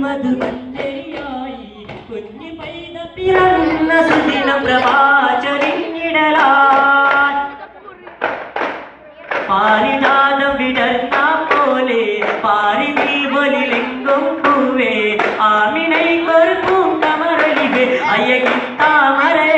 മധുമല്ലയായി കുഞ്ഞു പൈത പിറന്ന സുദിന പ്രഭാചരിഞ്ഞിടലാൻ പാരിജാതം വിടർന്ന പോലെ പാരിതിൽ ഒലിലെങ്കും പൂവേ ആമിണை കൊറുക്കും കമറലിവേ അയകിൻ താമരേ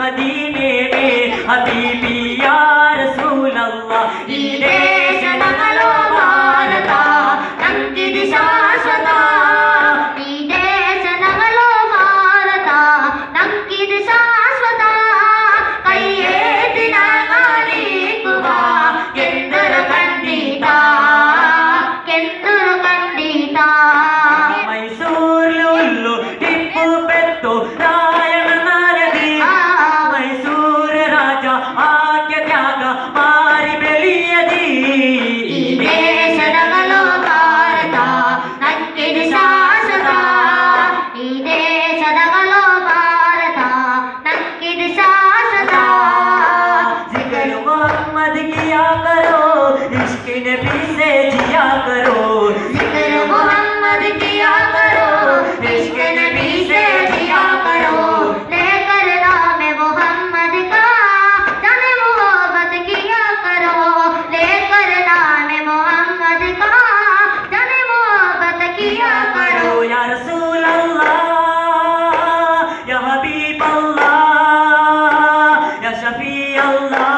मदीने में हबीबी या रसूल अल्लाह ई देश नगलो भारत नंकिद शाश्वत ई देश नगलो भारत नंकिद शाश्वत कय्ये दिनागारी कुवा केंदुरु कंडिता मैसूर लुल्लु टिप्पु पेट्टु नबी से जिया करो जिक्र मोहम्मद किया करो इश्क नबी से जिया करो लेकर नाम मोहम्मद का जाने मोहब्बत किया करो लेकर नाम मोहम्मद का जाने मोहब्बत किया करो या रसूल अल्लाह या हबीब अल्लाह या शफी अल्लाह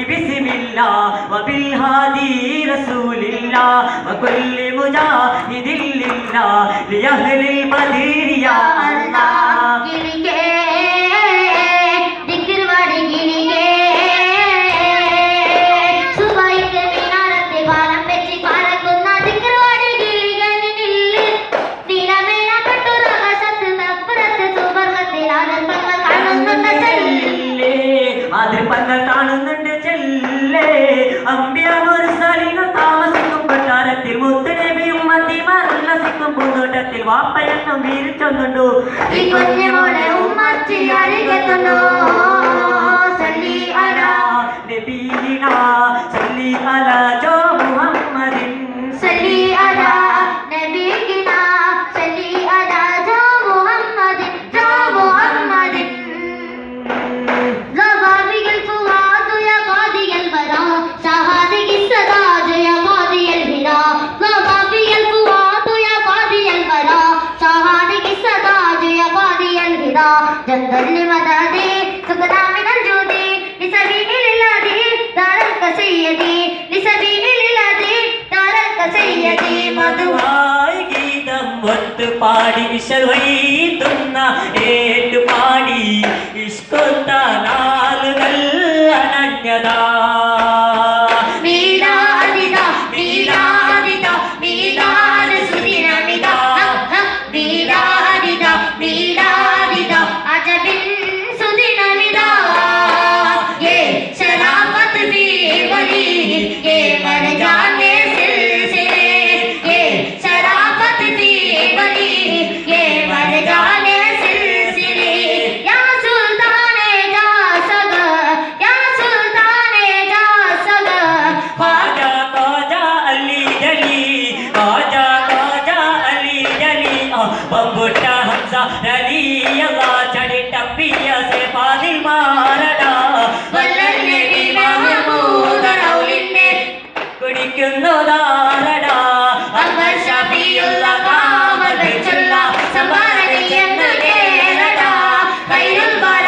بسم الله وبالهادي رسول الله وكل مجاهد لله لأهل المدير يا الله പൂന്തോട്ടത്തിൽ വാപ്പയെന്നും വീരിച്ചൊന്നുണ്ടു ഈ കുഞ്ഞുമോളെ ഉമ്മച്ചി അരികെത്തുന്നു സല്ലി അലാ നബീന സല്ലി അലാ ജോ മുഹമ്മദിൻ സല്ലി അലാ നബീന സല്ലി അലാ ജോ മുഹമ്മദിൻ ലവാബിൽ ഫുആദു യാ ഖാദിയൽ ബറാ ഷഹാദികി സദാ യാ ഖാദിയൽ ഹിരാ ലവാബിൽ جندل لمدادي سكنا من الجودي لسبيل الذي دارك سيدي لسبيل الذي دارك سيدي മധുവായി ഗീതം ഒത്ത് പാടി വിശൽവൈത്തുന്ന ഏട്ടു പാടി ഇഷ്കൊത്ത നാളുകൾ അനന്യതാ बम्बुटा हमसा रली अल्लाह चढ़े टप्पिया से फादिल मारड़ा वल्लल नबी महमूद रौलिने कुडिक्कुन्नु दारड़ा अमर शफीउल्लाह कामल बैतुल्लाह संभारणी ಎಂದು ನೇರಡ ಖೈರುಲ್ ಬರ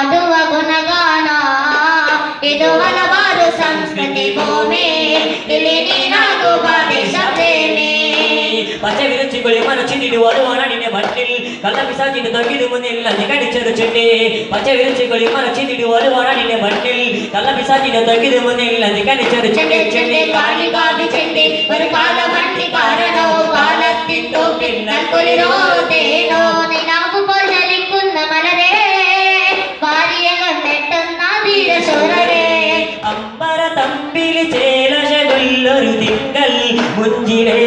ಹಾಡುವ ಗುಣಗಾನ ಇದು ಹಲವಾರು ಸಂಸ್ಕೃತಿ ಭೂಮಿ ಇಲ್ಲಿ ನೀನಾಗುವ ದೇಶ ಪ್ರೇಮಿ പച്ച വിരച്ചുകളി മറച്ചിട്ട് വരുവാണ് നിന്നെ മണ്ണിൽ കള്ള പിശാചിന് തൊകിത് മുന്നിൽ അധികടിച്ചൊരു ചുണ്ടി പച്ച വിരച്ചുകളി മറച്ചിട്ട് വരുവാണ് നിന്നെ മണ്ണിൽ കള്ള പിശാചിന് തൊകിത് മുന്നിൽ അധികടിച്ചൊരു ചുണ്ടി ചുണ്ടി കാളി കാവി ചെണ്ടി ഒരു കാലമണ്ടി കാരണോ കാലത്തിന്തോ പിന്നൽ കുളിരോ തേനോ നിനാവു പോൽ ചലിക്കുന്ന മലരേ വാരിയകം നെട്ടുന്ന ധീരശൂരരേ അമ്പര തമ്പിൽ ചേലശകൊല്ലൊരു തിങ്കൾ മുഞ്ചിലേ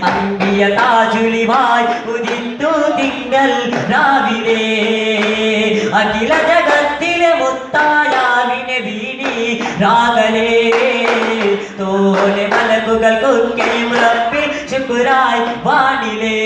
അന്തിയ താജുലിവായി ഉദിത്തു തിങ്കൾ രാവിലെ അഖില ജഗത്തിലെ മുത്തായാവിനെ വീണി രാഗലേ തോലെ മലകുകൾ കൊക്കെയും റബ്ബിൽ ശുക്രായി വാണിലേ